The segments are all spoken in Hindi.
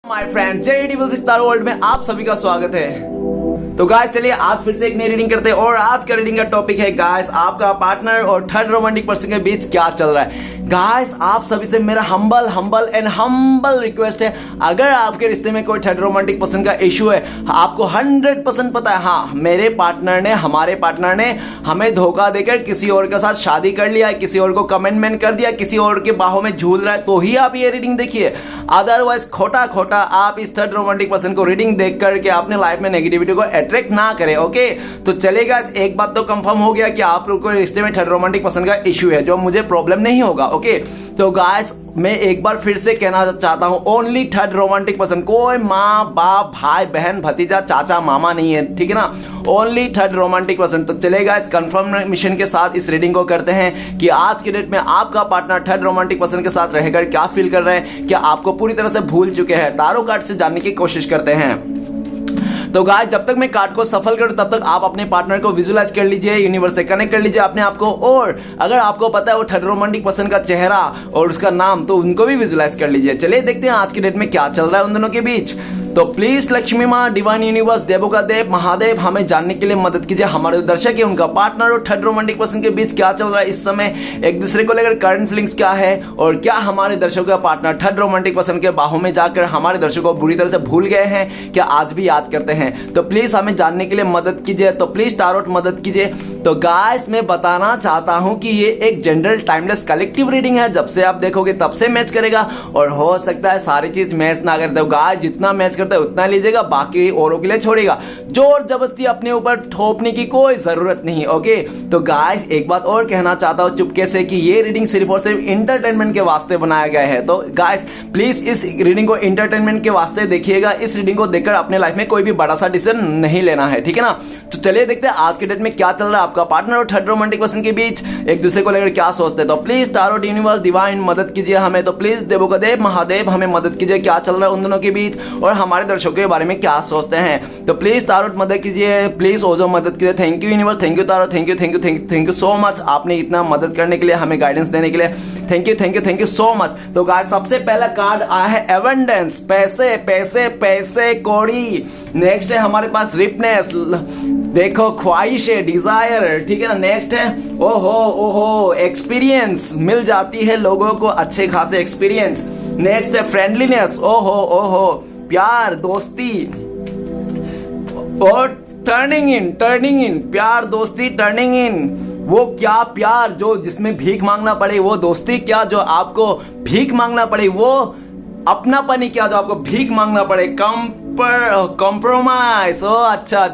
My friend JD Sitara world में आप सभी का स्वागत है। तो गाइस चलिए आज फिर से एक नई रीडिंग करते हैं और आज का रीडिंग का टॉपिक है गाइस आपका पार्टनर और थर्ड रोमांटिक पर्सन के बीच क्या चल रहा है। गाइस आप सभी से मेरा हम्बल रिक्वेस्ट है, अगर आपके रिश्ते में कोई थर्ड रोमांटिक पर्सन का इशू है, आपको 100% पता है हाँ हमारे पार्टनर ने हमें धोखा देकर किसी और के साथ शादी कर लिया है, किसी और को कमिटमेंट कर दिया, किसी और के बाहों में झूल रहा है, तो ही आप ये रीडिंग देखिए। अदरवाइज खोटा आप इस थर्ड रोमांटिक पर्सन को रीडिंग देख करके अपने लाइफ में नेगेटिविटी को अट्रैक्ट ना करें। ओके तो चलेगा, एक बात तो कंफर्म हो गया कि आप लोग को रिश्ते में थर्ड रोमांटिक पर्सन का इशू है, जो मुझे प्रॉब्लम नहीं होगा। ओके तो गाइस मैं एक बार फिर से कहना चाहता हूं, ओनली थर्ड रोमांटिक पर्सन, कोई माँ बाप भाई बहन भतीजा चाचा मामा नहीं है, ठीक है ना, ओनली थर्ड रोमांटिक पर्सन। तो चलेगा इस कंफर्मेशन के साथ इस रीडिंग को करते हैं कि आज के डेट में आपका पार्टनर थर्ड रोमांटिक पर्सन के साथ रहकर क्या फील कर रहे हैं, क्या आपको पूरी तरह से भूल चुके हैं। तारो कार्ड से जानने की कोशिश करते हैं। तो गाइस जब तक मैं कार्ड को सफल करूं तब तक आप अपने पार्टनर को विजुअलाइज कर लीजिए, यूनिवर्स से कनेक्ट कर लीजिए अपने आप को, और अगर आपको पता है वो थर्ड रोमांटिक पर्सन का चेहरा और उसका नाम तो उनको भी विजुअलाइज कर लीजिए। चलिए देखते हैं आज की डेट में क्या चल रहा है उन दोनों के बीच। तो प्लीज लक्ष्मी माँ, डिवाइन यूनिवर्स, देवों का देव महादेव हमें जानने के लिए मदद कीजिए। हमारे जो दर्शक है उनका पार्टनर और थर्ड रोमांटिक पर्सन के बीच क्या चल रहा है इस समय, एक दूसरे को लेकर करंट फीलिंग्स क्या है, और क्या हमारे दर्शकों का पार्टनर थर्ड रोमांटिक पर्सन के बाहों में जाकर हमारे दर्शकों को बुरी तरह से भूल गए हैं, क्या आज भी याद करते हैं। तो प्लीज हमें जानने के लिए मदद कीजिए, तो प्लीज टारोट मदद कीजिए। तो गाइस मैं बताना चाहता हूं कि ये एक जनरल टाइमलेस कलेक्टिव रीडिंग है, जब से आप देखोगे तब से मैच करेगा, और हो सकता है सारी चीज मैच ना करते हो। गाइस जितना मैच करता है उतना लीजिएगा, बाकी औरों के लिए छोड़ेगा। जोर जबरदस्ती अपने ऊपर थोपने की कोई जरूरत नहीं। ओके तो गाइस एक बात और कहना चाहता हूं चुपके से कि ये रीडिंग सिर्फ और सिर्फ इंटरटेनमेंट के वास्ते बनाया गया है। तो गाइस प्लीज इस रीडिंग को इंटरटेनमेंट के वास्ते देखिएगा, इस रीडिंग को देखकर अपने लाइफ में कोई भी बड़ा सा डिसीजन नहीं लेना है, ठीक है ना। तो चलिए देखते हैं आज के डेट में क्या चल रहा है आपका पार्टनर और थर्ड रोमांटिक पर्सन के बीच, एक दूसरे को लेकर क्या सोचते हैं। तो प्लीज टारोट यूनिवर्स डिवाइन मदद कीजिए हमें, तो प्लीज देवों का देव महादेव हमें मदद कीजिए, क्या चल रहा है उन दोनों के बीच और हमारे दर्शकों के बारे में क्या सोचते हैं। तो प्लीज टारोट मदद कीजिए, प्लीज ओजो मदद कीजिए। Thank you universe, thank you tarot, thank you so much, आपने इतना मदद करने के लिए, हमें गाइडेंस देने के लिए थैंक यू सो मच। तो गाइस सबसे पहला कार्ड आया है एबंडेंस, पैसे पैसे पैसे कौड़ी। नेक्स्ट है हमारे पास रिपनेस, देखो ख्वाहिश है, डिजायर, ठीक है ना। नेक्स्ट है ओहो एक्सपीरियंस, मिल जाती है लोगों को अच्छे खासे एक्सपीरियंस। नेक्स्ट है फ्रेंडलीनेस, ओहो प्यार दोस्ती, और टर्निंग इन प्यार दोस्ती टर्निंग इन। वो क्या प्यार जो जिसमें भीख मांगना पड़े, वो दोस्ती क्या जो आपको भीख मांगना पड़े, वो अपनापन ही क्या जो आपको भीख मांगना पड़े, कॉम्प्रोमाइज। ओ अच्छा।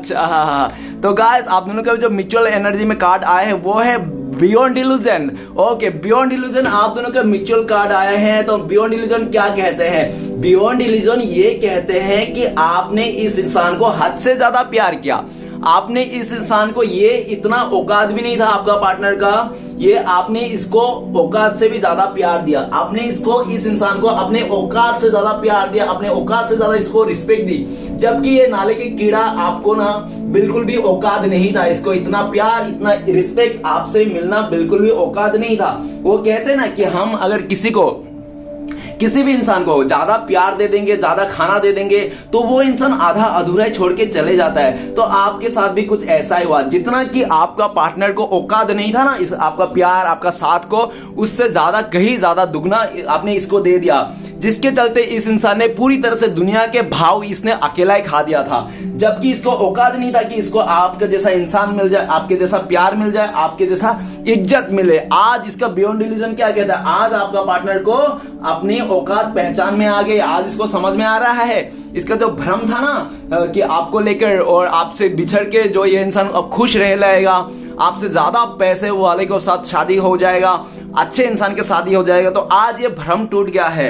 तो गाइस आप दोनों के जो म्यूचुअल एनर्जी में कार्ड आए हैं वो है beyond illusion. Okay beyond illusion आप दोनों के म्यूचुअल कार्ड आए हैं। तो बियॉन्ड इल्यूजन क्या कहते हैं, बियॉन्ड इल्यूजन ये कहते हैं कि आपने इस इंसान को हद से ज्यादा प्यार किया, आपने इस इंसान को, ये इतना औकात भी नहीं था आपका पार्टनर का, ये आपने इसको औकात से भी ज्यादा प्यार दिया, आपने इसको, इस इंसान को अपने औकात से ज्यादा प्यार दिया, अपने औकात से ज्यादा इसको रिस्पेक्ट दी, जबकि ये नाले की कीड़ा आपको ना बिल्कुल भी औकात नहीं था, इसको इतना प्यार इतना रिस्पेक्ट आपसे मिलना बिल्कुल भी औकात नहीं था। वो कहते हैं ना कि हम अगर किसी भी इंसान को ज्यादा प्यार दे देंगे, ज्यादा खाना दे देंगे, तो वो इंसान आधा अधूरा छोड़ के चले जाता है। तो आपके साथ भी कुछ ऐसा ही हुआ, जितना कि आपका पार्टनर को औकात नहीं था ना इस आपका प्यार आपका साथ को, उससे ज्यादा कहीं ज्यादा दुगना आपने इसको दे दिया, जिसके चलते इस इंसान ने पूरी तरह से दुनिया के भाव इसने अकेला ही खा दिया था, जबकि इसको औकात नहीं था कि इसको आपका जैसा इंसान मिल जाए, आपके जैसा प्यार मिल जाए, आपके जैसा इज्जत मिले। आज इसका बियॉन्ड इल्यूजन क्या कहता है, आज आपका पार्टनर को अपनी औकात पहचान में आ गई, आज इसको समझ में आ रहा है। इसका जो भ्रम था ना कि आपको लेकर और आपसे बिछड़ के जो ये इंसान अब खुश रह जाएगा, आपसे ज्यादा पैसे वाले के साथ शादी हो जाएगा, अच्छे इंसान के शादी हो जाएगा, तो आज ये भ्रम टूट गया है।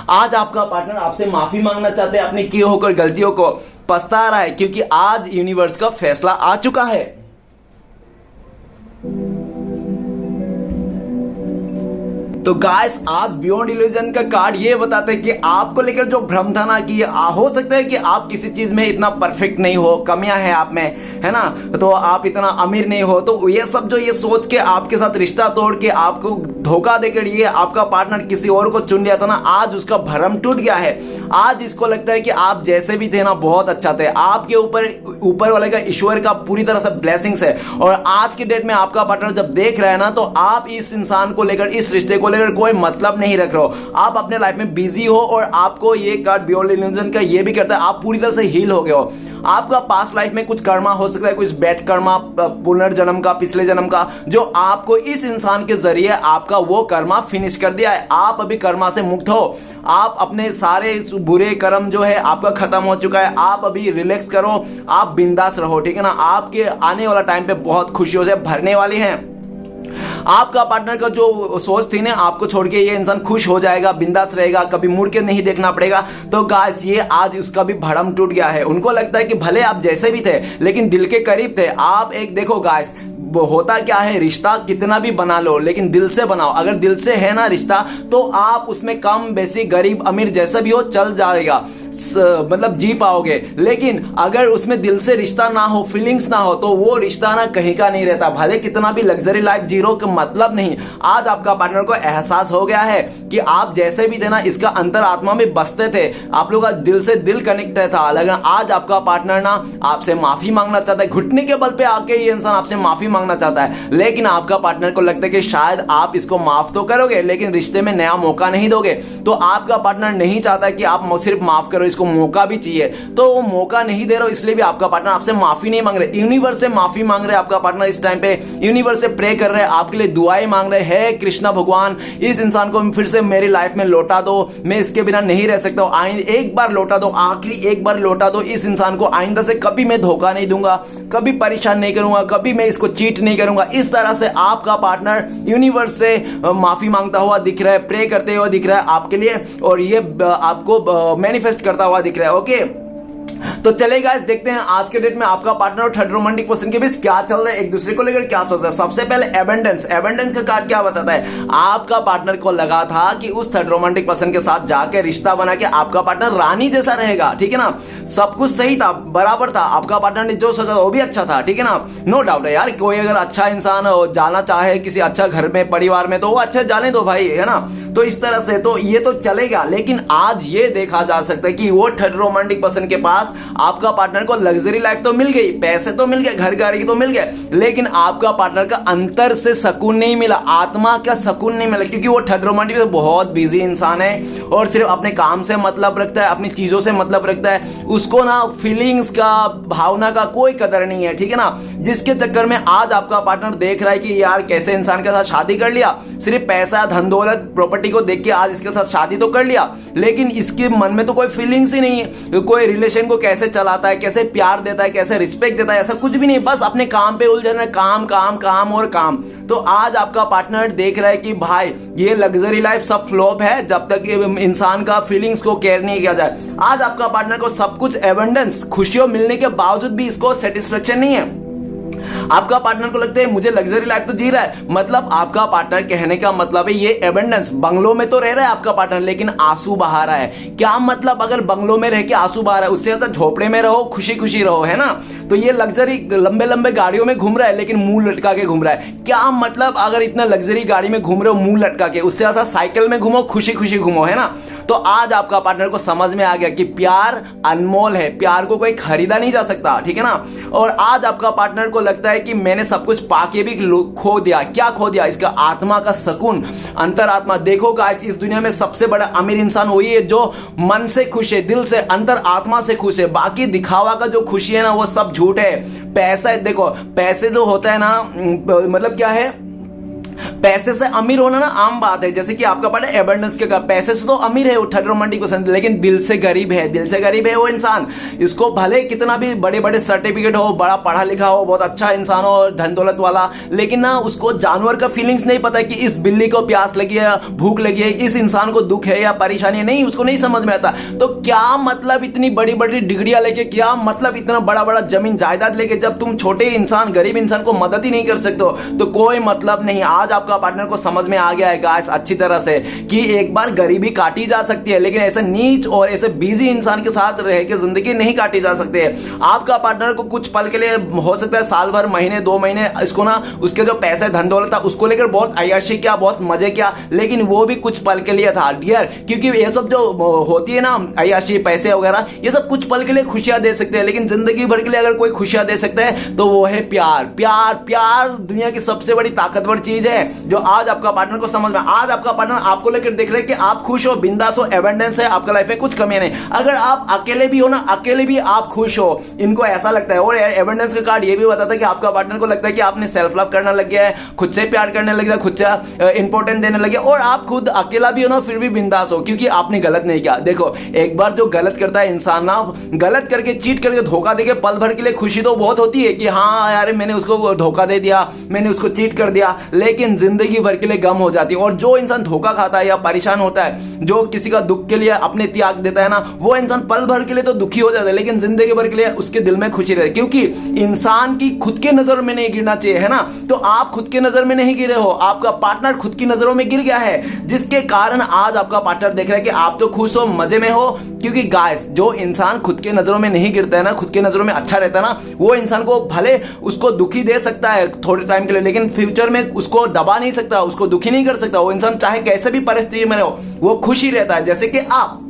आज आपका पार्टनर आपसे माफी मांगना चाहते हैं, अपनी किए होकर गलतियों को पछता रहा है, क्योंकि आज यूनिवर्स का फैसला आ चुका है। तो गाइस आज बियॉन्ड इल्यूजन का कार्ड ये बताते हैं कि आपको लेकर जो भ्रम था ना कि हो सकता है कि आप किसी चीज में इतना परफेक्ट नहीं हो, कमियां हैं आप में, है ना, तो आप इतना अमीर नहीं हो, तो ये सब जो ये सोच के आपके साथ रिश्ता तोड़ के आपको धोखा देकर ये आपका पार्टनर किसी और को चुन लिया था ना, आज उसका भ्रम टूट गया है। आज इसको लगता है कि आप जैसे भी थे ना बहुत अच्छा थे, आपके ऊपर वाले का ईश्वर का पूरी तरह से ब्लेसिंग्स है। और आज की डेट में आपका पार्टनर जब देख रहा है ना, तो आप इस इंसान को लेकर, इस रिश्ते को लेकर कोई मतलब नहीं रख रहे हो, आप अपने लाइफ में बिजी हो। और आपको ये कार्ड बियॉन्ड इल्यूजन का ये भी करता है आप पूरी तरह से हील हो गए हो। आपका पास्ट लाइफ में कुछ कर्मा हो सकता है, कुछ बैड कर्मा पुनर्जन्म का, पिछले जन्म का, जो आपको इस इंसान के जरिए आपका वो कर्मा फिनिश कर दिया है। आप अभी कर्मा से मुक्त हो, आप अपने सारे बुरे कर्म जो है आपका खत्म हो चुका है। आप अभी रिलैक्स करो, आप बिंदास रहो, ठीक है ना। आपके आने वाला टाइम पे बहुत खुशियों से भरने वाली है। आपका पार्टनर का जो सोच थी ना, आपको छोड़ के ये इंसान खुश हो जाएगा, बिंदास रहेगा, कभी मुड़ के नहीं देखना पड़ेगा, तो गाइस ये आज उसका भी भरम टूट गया है। उनको लगता है कि भले आप जैसे भी थे लेकिन दिल के करीब थे आप। एक देखो गाइस, होता क्या है, रिश्ता कितना भी बना लो लेकिन दिल से बनाओ। अगर दिल से है ना रिश्ता, तो आप उसमें कम बेसी गरीब अमीर जैसा भी हो चल जाएगा, मतलब जी पाओगे। लेकिन अगर उसमें दिल से रिश्ता ना हो, फीलिंग्स ना हो, तो वो रिश्ता ना कहीं का नहीं रहता। भले कितना भी लग्जरी लाइफ जी रहो, मतलब नहीं। आज आपका पार्टनर को एहसास हो गया है कि आप जैसे भी थे ना, इसका अंतर आत्मा में बसते थे, आप लोग का दिल से दिल कनेक्ट था। लेकिन आज आपका पार्टनर ना आपसे माफी मांगना चाहता है, घुटने के बल पे आके ये इंसान आपसे माफी मांगना चाहता है। लेकिन आपका पार्टनर को लगता है कि शायद आप इसको माफ तो करोगे लेकिन रिश्ते में नया मौका नहीं दोगे। तो आपका पार्टनर नहीं चाहता कि आप सिर्फ माफ करो, इसको मौका भी चाहिए। तो वो मौका नहीं दे रहे हो, इसलिए भी आपका पार्टनर आपसे माफी नहीं मांग रहे, यूनिवर्स से माफी मांग रहे। आपका पार्टनर इस टाइम पे यूनिवर्स से प्रे कर रहे हैं, आपके लिए दुआएं मांग रहे हैं। कृष्णा भगवान, इस इंसान को फिर से मेरी लाइफ में लौटा दो, मैं इसके बिना नहीं रह सकता हूं, एक बार लौटा दो, आखिरी एक बार लौटा दो इस इंसान को। आइंदा से कभी मैं धोखा नहीं दूंगा, कभी परेशान नहीं करूंगा, कभी मैं इसको चीट नहीं करूंगा। इस तरह से आपका पार्टनर यूनिवर्स से माफी मांगता हुआ दिख रहा है, प्रे करते हुए दिख रहा है आपके लिए, और ये आपको मैनिफेस्ट करता हुआ दिख रहा है। ओके, तो चले गाइस देखते हैं आज के डेट में आपका पार्टनर और थर्ड रोमांटिक पर्सन के बीच क्या चल रहा है, एक दूसरे को लेकर क्या सोच रहा है। सबसे पहले एबंडेंस का कार्ड क्या बताता है, आपका पार्टनर को लगा था कि उस थर्ड रोमांटिक पर्सन के साथ जाके रिश्ता बना के आपका पार्टनर रानी जैसा रहेगा, ठीक है ना। सब कुछ सही था, बराबर था, आपका पार्टनर ने जो सोचा वो भी अच्छा था, ठीक है ना। नो डाउट है यार, कोई अगर अच्छा इंसान जाना चाहे किसी अच्छा घर में, परिवार में, तो वो अच्छा जाने दो भाई, है ना। तो इस तरह से तो ये तो चलेगा। लेकिन आज ये देखा जा सकता है कि वो थर्ड रोमांटिक पर्सन के पास आपका पार्टनर को लग्जरी लाइफ तो मिल गई, पैसे तो मिल गए, घर गाड़ी तो मिल गए, लेकिन आपका पार्टनर का अंतर से सुकून नहीं मिला, आत्मा का सुकून नहीं मिला। क्योंकि वो थर्ड रोमांटिक तो बहुत बिजी इंसान है और सिर्फ अपने काम से मतलब रखता है, अपनी चीजों से मतलब रखता है। उसको ना फीलिंग्स का, भावना का कोई कदर नहीं है, ठीक है ना। जिसके चक्कर में आज आपका पार्टनर देख रहा है कि यार कैसे इंसान के साथ शादी कर लिया, सिर्फ पैसा, धन दौलत, प्रॉपर्टी को देख के आज इसके साथ शादी तो कर लिया, लेकिन इसके मन में तो कोई फीलिंग्स ही नहीं है। कोई रिलेशन को कैसे चलाता है, कैसे प्यार देता है, कैसे रिस्पेक्ट देता है, ऐसा कुछ भी नहीं, बस अपने काम पे उलझन है, काम काम काम और काम। तो आज आपका पार्टनर देख रहा है कि भाई ये लग्जरी लाइफ सब फ्लॉप है जब तक इंसान का फीलिंग्स को केयर नहीं किया जाए। आज आपका पार्टनर को सब कुछ एबंडेंस, खुशियों मिलने के बावजूद भी इसको सेटिस्फेक्शन नहीं है। आपका पार्टनर को लगता है मुझे लग्जरी लाइफ तो जी रहा है, मतलब आपका पार्टनर कहने का मतलब है ये एबंडेंस, बंगलों में तो रह रहा है आपका पार्टनर लेकिन आंसू बहा रहा है। क्या मतलब, अगर बंगलों में रह के आंसू बहा रहा है, उससे ज्यादा झोपड़े में रहो, खुशी खुशी रहो, है ना। तो ये लग्जरी लंबे लंबे गाड़ियों में घूम रहा है लेकिन मुंह लटका के घूम रहा है। क्या मतलब, अगर इतना लग्जरी गाड़ी में घूम रहे हो मुंह लटका के, उससे ज्यादा साइकिल में घूमो, खुशी खुशी घूमो, है ना। तो आज आपका पार्टनर को समझ में आ गया कि प्यार अनमोल है, प्यार को कोई खरीदा नहीं जा सकता, ठीक है ना। और आज आपका पार्टनर को लगता है कि मैंने सब कुछ पाके भी खो दिया। क्या खो दिया, इसका आत्मा का सुकून, अंतरात्मा। देखो गाइस, इस दुनिया में सबसे बड़ा अमीर इंसान वही है जो मन से खुश है, दिल से, अंतर आत्मा से खुश है। बाकी दिखावा का जो खुशी है ना वो सब झूठ है। पैसा, देखो पैसे जो होता है ना, मतलब क्या है, पैसे से अमीर होना ना आम बात है। जैसे कि आपका पता है एबंडेंस के, पैसे से तो अमीर है वो थर्ड रोमांटिक पर्सन, लेकिन दिल से गरीब है, दिल से गरीब है वो इंसान। इसको भले कितना भी बड़े बड़े सर्टिफिकेट हो, बड़ा पढ़ा लिखा हो, बहुत अच्छा इंसान हो, धन दौलत वाला, लेकिन ना उसको जानवर का फीलिंग्स नहीं पता कि इस बिल्ली को प्यास लगी है, भूख लगी है, इस इंसान को दुख है या परेशानी है, नहीं, उसको नहीं समझ में आता। तो क्या मतलब इतनी बड़ी बड़ी डिग्रियां लेके, क्या मतलब इतना बड़ा बड़ा जमीन जायदाद लेके, जब तुम छोटे इंसान, गरीब इंसान को मदद ही नहीं कर सकते हो, तो कोई मतलब नहीं। आज आपका आपका पार्टनर को समझ में आ गया है गाइस अच्छी तरह से कि एक बार गरीबी काटी जा सकती है, लेकिन ऐसे नीच और ऐसे बिजी इंसान के साथ रह के जिंदगी नहीं काटी जा सकती है। आपका पार्टनर को कुछ पल के लिए हो सकता है साल भर, महीने, 2 महीने इसको ना उसके जो पैसे धन दौलत था उसको लेकर बहुत अय्याशी किया, बहुत मजे किया, लेकिन वो भी कुछ पल के लिए था डियर। क्योंकि ये सब जो होती है ना अय्याशी, पैसे वगैरह, ये सब कुछ पल के लिए खुशियां दे सकते हैं, लेकिन जिंदगी भर के लिए अगर कोई खुशियां दे सकते हैं तो वो है प्यार। प्यार प्यार दुनिया की सबसे बड़ी ताकतवर चीज है जो आज आपका पार्टनर को समझ में। आज आपका पार्टनर आपको लेकर देख रहे हैं कि आप खुश हो, बिंदास हो, एबंडेंस है, आपका लाइफ में कुछ कमी नहीं। अगर आप अकेले भी हो ना, अकेले भी आप खुश हो, इनको ऐसा लगता है। और एबंडेंस का कार्ड ये भी बताता है कि आपका पार्टनर को लगता है कि आपने सेल्फ लव करना लग गया है, खुद से प्यार करने लग गया, खुद से इंपॉर्टेंट देने लग गया, और आप खुद अकेला भी हो ना फिर भी बिंदास हो क्योंकि आपने गलत नहीं किया। देखो एक बार जो गलत करता है इंसान ना, गलत करके, चीट करके, धोखा देके पल भर के लिए खुशी तो बहुत होती है कि हाँ यार मैंने उसको धोखा दे दिया, मैंने उसको चीट कर दिया, लेकिन जिंदगी भर के लिए गम हो जाती है। और जो इंसान धोखा खाता है या परेशान होता है, जो किसी का दुख के लिए अपने त्याग देता है ना, वो इंसान पल भर के लिए तो दुखी हो जाता है, लेकिन जिंदगी भर के लिए उसके दिल में खुशी रहती है। क्योंकि इंसान की खुद के नजर में नहीं गिरना चाहिए, है ना। तो आप खुद के नजर में नहीं गिरे हो, आपका पार्टनर खुद की नजरों में गिर गया है, जिसके कारण आज आपका पार्टनर देख रहा है कि आप तो खुश हो, मजे में हो। क्योंकि गाइस जो इंसान खुद के नजरों में नहीं गिरता है ना, खुद के नजरों में अच्छा रहता है ना, वो इंसान को भले उसको दुखी दे सकता है थोड़े टाइम के लिए, लेकिन फ्यूचर में उसको दबा नहीं सकता, उसको दुखी नहीं कर सकता। वो इंसान चाहे कैसे भी परिस्थिति में हो वो खुशी रहता है, जैसे कि आप।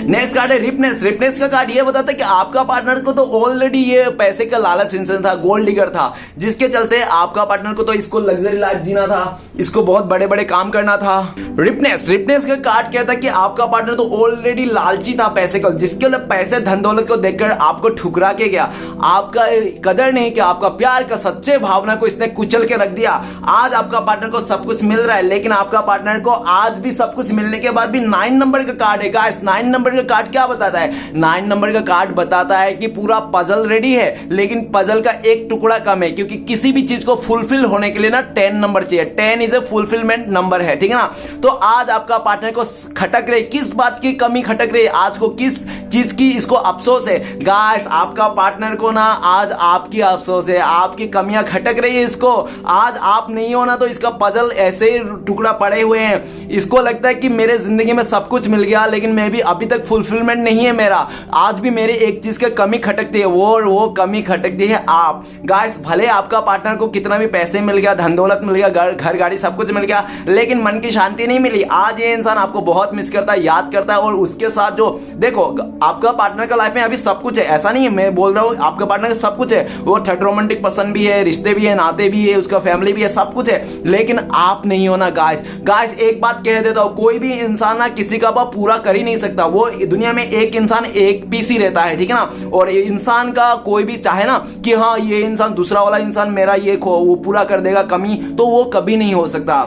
नेक्स्ट कार्ड है रिपनेस। रिपनेस का कार्ड ये बताता है कि आपका पार्टनर को तो ऑलरेडी ये पैसे का लालच इंसान था, गोल्ड डिगर था, जिसके चलते आपका पार्टनर को तो इसको लग्जरी लाइफ जीना था, इसको बहुत बड़े बड़े काम करना था। रिपनेस का कार्ड कहता है कि आपका पार्टनर तो ऑलरेडी लालची था पैसे का, जिसके लिए पैसे धन दौलत को देखकर आपको ठुकरा के गया, आपका कदर नहीं किया, आपका प्यार का सच्चे भावना को इसने कुचल के रख दिया। आज आपका पार्टनर को सब कुछ मिल रहा है, लेकिन आपका पार्टनर को आज भी सब कुछ मिलने के बाद भी 9 नंबर का कार्ड है गाइस। 9 नंबर का कार्ड क्या बताता है? 9 नंबर का कार्ड बताता है कि पूरा पजल रेडी है, लेकिन पजल का एक टुकड़ा कम है, क्योंकि किसी भी चीज को फुलफिल होने के लिए ना 10 नंबर चाहिए। 10 इज ए फुलफिलमेंट नंबर है, ठीक है ना। तो आज आपका पार्टनर को खटक रही, किस बात की कमी खटक रही, आज को किस चीज की इसको अफसोस है गाइस। आपका पार्टनर को ना आज आपकी अफसोस है, आपकी कमियां खटक रही है इसको। आज आप नहीं हो ना तो इसका पजल ऐसे ही टुकड़ा पड़े हुए हैं, इसको लगता है कि मेरे जिंदगी में सब कुछ मिल गया, लेकिन मैं भी अभी तक फुलफिलमेंट नहीं है मेरा, आज भी मेरे एक चीज की कमी खटकती है, वो कमी खटकती है आप। गाइस भले आपका पार्टनर को कितना भी पैसे मिल गया, धन दौलत मिल गया, घर गाड़ी सब कुछ मिल गया, लेकिन मन की शांति नहीं मिली। आज ये इंसान आपको बहुत मिस करता है, याद करता है, और उसके साथ जो देखो आपका पार्टनर का लाइफ में अभी सब कुछ है, ऐसा नहीं है मैं बोल रहा हूं आपका पार्टनर का सब कुछ है, वो थर्ड रोमांटिक पर्सन भी है, रिश्ते भी है, नाते भी है, उसका फैमिली भी है, सब कुछ है, लेकिन आप नहीं हो ना गाइस। एक बात कह देता हूं, कोई भी इंसान ना किसी का पूरा कर ही नहीं सकता। वो दुनिया में एक इंसान एक पीस ही रहता है, ठीक है ना। और इंसान का कोई भी चाहे ना कि हाँ ये इंसान दूसरा वाला इंसान मेरा ये वो पूरा कर देगा कमी, तो वो कभी नहीं हो सकता।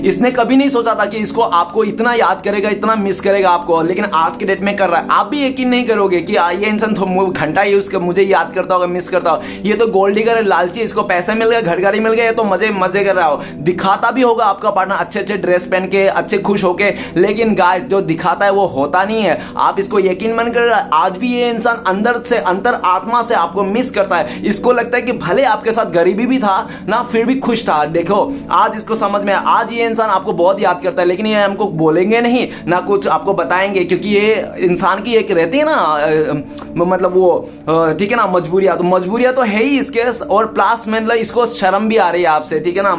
इसने कभी नहीं सोचा था कि इसको आपको इतना याद करेगा, इतना मिस करेगा आपको, लेकिन आज के डेट में कर रहा है। आप भी यकीन नहीं करोगे कि ये इंसान तो घंटा ही उसका मुझे याद करता होगा, मिस करता होगा, ये तो गोल्ड डिगर है, लालची, इसको पैसे मिल गए, घर गाड़ी मिल गए, तो मजे कर रहा हो। दिखाता भी होगा आपका पार्टनर अच्छे अच्छे ड्रेस पहन के, अच्छे खुश होके, लेकिन गाइस जो दिखाता है वो होता नहीं है। आप इसको यकीन मन कर, आज भी ये इंसान अंदर से, अंतर आत्मा से आपको मिस करता है। इसको लगता है कि भले आपके साथ गरीबी भी था ना, फिर भी खुश था। देखो आज इसको समझ में, आज ये इंसान आपको बहुत याद करता है, लेकिन ये हमको बोलेंगे नहीं ना, कुछ आपको बताएंगे, क्योंकि ये इंसान की एक रहती है ना, मतलब वो ठीक है ना, मजबूरियां तो है ही इसके, और प्लस मतलब इसको शर्म भी आ रही है आपसे, ठीक है ना,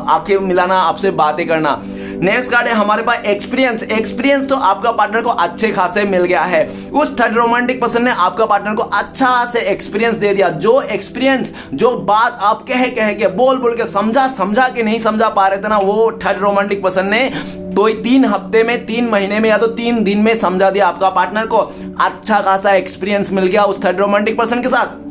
आंखें मिलाना, आपसे बातें करना। नेक्स्ट कार्ड है हमारे पास एक्सपीरियंस तो आपका पार्टनर को अच्छे खासे मिल गया है। उस थर्ड रोमांटिक पर्सन ने आपका पार्टनर को अच्छा से एक्सपीरियंस दे दिया। जो एक्सपीरियंस, जो बात आप कह के बोल के समझा के नहीं समझा पा रहे थे ना, वो थर्ड रोमांटिक पर्सन ने तो 3 हफ्ते में, 3 महीने में, या तो 3 दिन में समझा दिया आपका पार्टनर को। अच्छा खासा एक्सपीरियंस मिल गया उस थर्ड रोमांटिक पर्सन के साथ।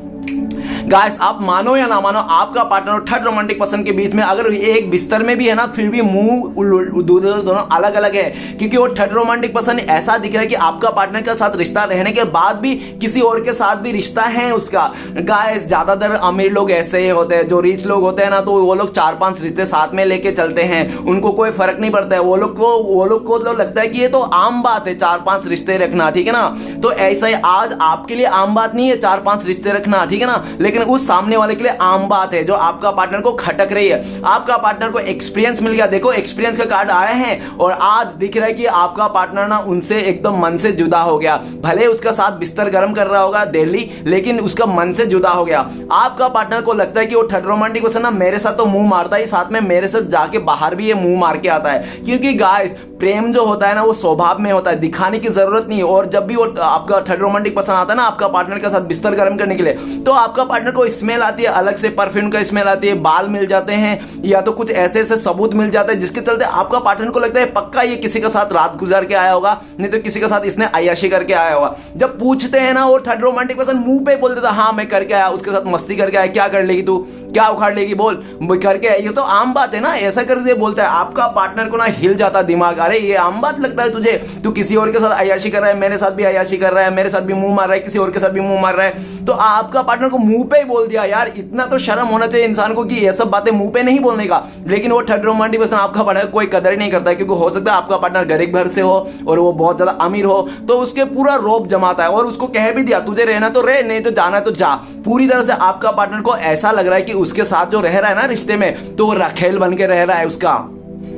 गाइस आप मानो या ना मानो, आपका पार्टनर और थर्ड रोमांटिक पर्सन के बीच में अगर एक बिस्तर में भी है ना, फिर भी मुंह दोनों अलग अलग है, क्योंकि वो थर्ड रोमांटिक पर्सन ऐसा दिख रहा है कि आपका पार्टनर के साथ रिश्ता रहने के बाद भी किसी और के साथ भी रिश्ता है उसका। गाइस ज्यादातर अमीर लोग ऐसे ही होते हैं, जो रिच लोग होते हैं ना, तो वो लोग 4-5 रिश्ते साथ में लेके चलते हैं, उनको कोई फर्क नहीं पड़ता है। वो लोग को तो लगता है कि ये तो आम बात है 4-5 रिश्ते रखना, ठीक है ना। तो ऐसा ही आज आपके लिए आम बात नहीं है 4-5 रिश्ते रखना, ठीक है ना, लेकिन लेकिन उस सामने वाले के लिए आम बात है जो आपका पार्टनर को खटक रही है। आपका पार्टनर को एक्सपीरियंस मिल गया, देखो एक्सपीरियंस का कार्ड आए हैं और आज दिख रहा है कि आपका पार्टनर ना उनसे एकदम मन से जुदा हो गया। भले उसका साथ बिस्तर गर्म कर रहा होगा डेली, लेकिन उसका मन से जुदा हो गया। आपका पार्टनर को लगता है कि वो थर्ड रोमांटिक पर्सन ना मेरे साथ तो मुंह मारता ही, साथ में मेरे साथ जाके बाहर भी ये मुंह मार के आता है। क्योंकि गाइस प्रेम जो होता है ना वो स्वभाव में होता है, दिखाने की जरूरत नहीं है। और जब भी वो आपका थर्ड रोमांटिक पर्सन आता है ना आपका पार्टनर के साथ बिस्तर गर्म करने के लिए, तो आपका पार्टनर को स्मेल आती है, अलग से परफ्यूम का स्मेल आती है, बाल मिल जाते हैं या तो कुछ ऐसे ऐसे सबूत मिल जाते हैं जिसके चलते आपका पार्टनर को लगता है पक्का ये किसी के साथ रात गुजार के आया होगा, नहीं तो किसी के साथ इसने अय्याशी करके आया होगा। जब पूछते हैं ना वो थर्ड रोमांटिक पर्सन मुंह पे बोल देता हाँ मैं करके आया, उसके साथ मस्ती करके आया। क्या कर लेगी तू, क्या उखाड़ लेगी, बोल करके आया। ये तो आम बात है ना, ऐसा कर दे बोलता है। आपका पार्टनर को ना हिल जाता दिमाग, अरे ये आम बात लगता है तुझे, तू किसी और के साथ अय्याशी कर रहा है, मेरे साथ भी अय्याशी कर रहा है, मेरे साथ भी मुंह मार रहा है, किसी और के साथ भी मुंह मार रहा है। तो आपका पार्टनर को मुंह पे ही बोल दिया। यार इतना तो शर्म होना चाहिए इंसान को कि ये सब बातें मुंह पे नहीं बोलने का। लेकिन वो थर्ड रोमांटिक पर्सन आपका पार्टनर कोई कदर नहीं करता है, क्योंकि हो सकता है आपका पार्टनर गरीब घर से हो और वो बहुत ज्यादा अमीर हो, तो उसके पूरा रोब जमाता है और उसको कह भी दिया तुझे रहना तो रह, नहीं तो जाना तो जा। पूरी तरह से आपका पार्टनर को ऐसा लग रहा है कि उसके साथ जो रह रहा है ना रिश्ते में, तो वो रखेल बन के रह रहा है उसका,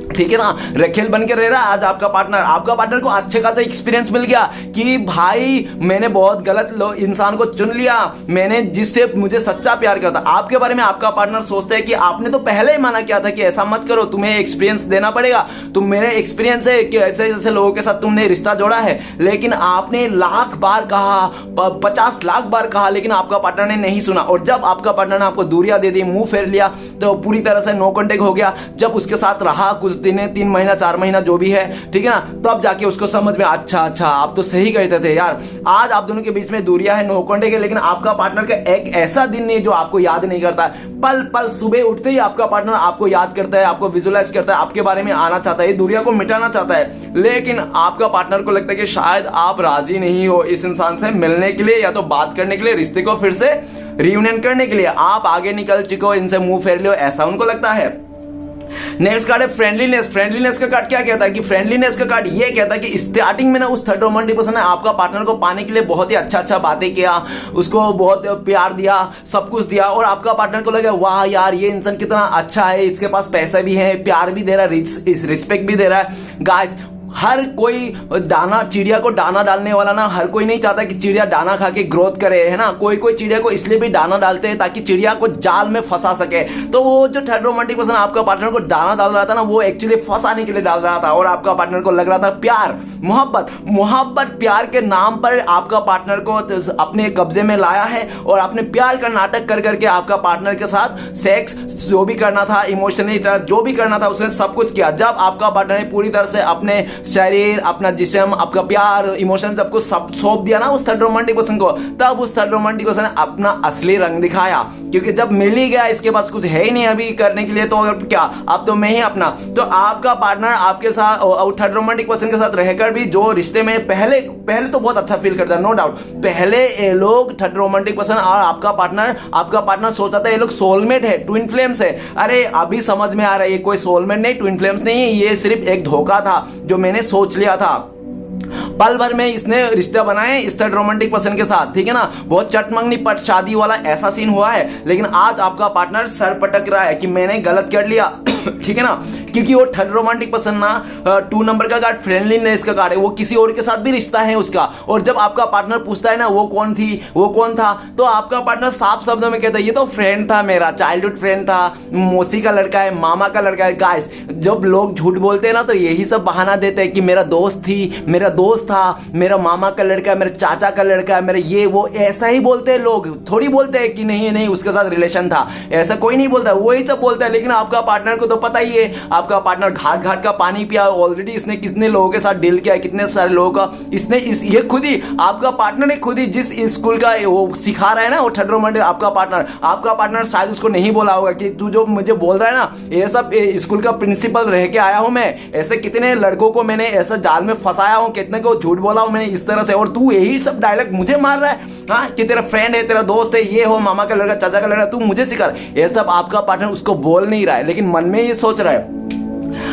ठीक है ना, रखेल बन के रह रहा है आज आपका पार्टनर को अच्छे खासा एक्सपीरियंस मिल गया कि भाई मैंने बहुत गलत इंसान को चुन लिया, मैंने जिससे मुझे सच्चा प्यार करता। आपके बारे में आपका पार्टनर सोचता है कि आपने तो पहले ही मना किया था कि ऐसा मत करो, तुम्हें एक्सपीरियंस देना पड़ेगा, तुम मेरे एक्सपीरियंस है कि ऐसे ऐसे लोगों के साथ तुमने रिश्ता जोड़ा है। लेकिन आपने लाख बार कहा, 50 लाख बार कहा, लेकिन आपका पार्टनर ने नहीं सुना। और जब आपका पार्टनर ने आपको दूरियां दे दी, मुंह फेर लिया, तो पूरी तरह से नो कॉन्टेक्ट हो गया। जब उसके साथ रहा कुछ दिन, 3 महीना 4 महीना जो भी है, ठीक है ना, तब जाके उसको समझ में अच्छा आप तो सही कहते थे यार। आज आप दोनों के बीच में दूरियां है, नो कॉन्टेक्ट है, लेकिन आपका पार्टनर का एक ऐसा दिन नहीं जो आपको याद नहीं करता। पल पल सुबह उठते ही आपका पार्टनर आपको याद करता है, आपको विजुअलाइज करता है, आपके बारे में आना चाहता है, दूरिया को मिटाना चाहता है। लेकिन आपका पार्टनर को लगता है कि शायद आप राजी नहीं हो इस इंसान से मिलने के लिए या तो बात करने के लिए, रिश्ते को फिर से रियूनियन करने के लिए। आप आगे निकल चुके हो, इनसे मुंह फेर लो, ऐसा उनको लगता है। नेक्स्ट कार्ड है फ्रेंडलीनेस। फ्रेंडलीनेस का कार्ड क्या कहता है कि फ्रेंडलीनेस का कार्ड ये कहता है कि स्टार्टिंग में ना उस थर्ड रोमांटिक पर्सन ने आपका पार्टनर को पाने के लिए बहुत ही अच्छा बातें किया, उसको बहुत प्यार दिया, सब कुछ दिया, और आपका पार्टनर को लगा वाह यार ये इंसान कितना अच्छा है, इसके पास पैसा भी है, प्यार भी दे रहा है, रिस्पेक्ट भी दे रहा है। गाइस हर कोई दाना, चिड़िया को दाना डालने वाला ना हर कोई नहीं चाहता कि चिड़िया दाना खा के ग्रोथ करे, है ना। कोई चिड़िया को इसलिए भी दाना डालते हैं ताकि चिड़िया को जाल में फंसा सके। तो वो जो थर्ड रोमांटिक पर्सन आपका पार्टनर को दाना डाल रहा था ना, वो एक्चुअली फंसाने के लिए डाल रहा था। और आपका पार्टनर को लग रहा था प्यार, मोहब्बत प्यार के नाम पर आपका पार्टनर को अपने कब्जे में लाया है और अपने प्यार का नाटक कर करके आपका पार्टनर के साथ सेक्स जो भी करना था, इमोशनली जो भी करना था, उसने सब कुछ किया। जब आपका पार्टनर ने पूरी तरह से अपने शरीर, अपना जिस्म, आपका प्यार, इमोशन सब कुछ सब सौंप दिया ना उस थर्ड रोमांटिक पर्सन को, तब उस थर्ड रोमांटिक पर्सन ने अपना असली रंग दिखाया। क्योंकि जब मिल ही गया, इसके पास कुछ है ही नहीं अभी करने के लिए, तो क्या अब तो मैं ही अपना। तो आपका पार्टनर आपके साथ और थर्ड रोमांटिक पर्सन के साथ रहकर भी जो रिश्ते में पहले तो बहुत अच्छा फील करता है, नो डाउट। पहले ये लोग थर्ड रोमांटिक पर्सन और आपका पार्टनर सोचता था ये लोग सोलमेट है, ट्विन फ्लेम्स है। अरे अभी समझ में आ रहा है ये कोई सोलमेट नहीं, ट्विन फ्लेम्स नहीं है, ये सिर्फ एक धोखा था जो मैंने सोच लिया था। पल भर में इसने रिश्ता बनाए इस थर्ड रोमांटिक पर्सन के साथ, ठीक है ना। बहुत चटमंगनी पट शादी वाला ऐसा सीन हुआ है। लेकिन आज आपका पार्टनर सर पटक रहा है कि मैंने गलत कर लिया, ठीक है ना। क्योंकि वो थर्ड रोमांटिक पर्सन ना 2 नंबर का कार्ड फ्रेंडलीनेस का कार्ड है, वो किसी और के साथ भी रिश्ता है उसका। और जब आपका पार्टनर पूछता है ना वो कौन थी, वो कौन था, तो आपका पार्टनर साफ शब्दों में कहता है ये तो फ्रेंड था, मेरा चाइल्डहुड फ्रेंड था, मौसी का लड़का है, मामा का लड़का है। गाइस जब लोग झूठ बोलते हैं ना तो यही सब बहाना देते हैं कि मेरा दोस्त थी, मेरा दोस्त था, मेरा मामा का लड़का है, मेरे चाचा का लड़का है, मेरे ये वो, ऐसा ही बोलते हैं लोग। थोड़ी बोलते हैं कि नहीं उसके साथ रिलेशन था, ऐसा कोई नहीं बोलता, वही सब बोलता है। लेकिन आपका पार्टनर को तो पता ही है, आपका पार्टनर घाट का पानी पिया ऑलरेडी, इसने कितने लोगों के साथ डील किया है, कितने सारे लोगों का इसने ये खुद ही आपका पार्टनर ने खुद ही जिस स्कूल का वो सिखा रहा है ना वो थर्ड रोमांटिक आपका पार्टनर शायद उसको नहीं बोला होगा कि तू जो मुझे बोल रहा है ना ये सब स्कूल का प्रिंसिपल रह के आया हूं मैं, ऐसे कितने लड़कों को मैंने ऐसा जाल में फंसाया हूं, कितने को झूठ बोला हूं मैंने इस तरह से, और तू यही सब डायलॉग मुझे मार रहा है, हाँ कि तेरा फ्रेंड है, तेरा दोस्त है, ये हो मामा का लड़का, चाचा का लड़का, तू मुझे सिखा। ये सब आपका पार्टनर उसको बोल नहीं रहा है, लेकिन मन में ये सोच रहा है।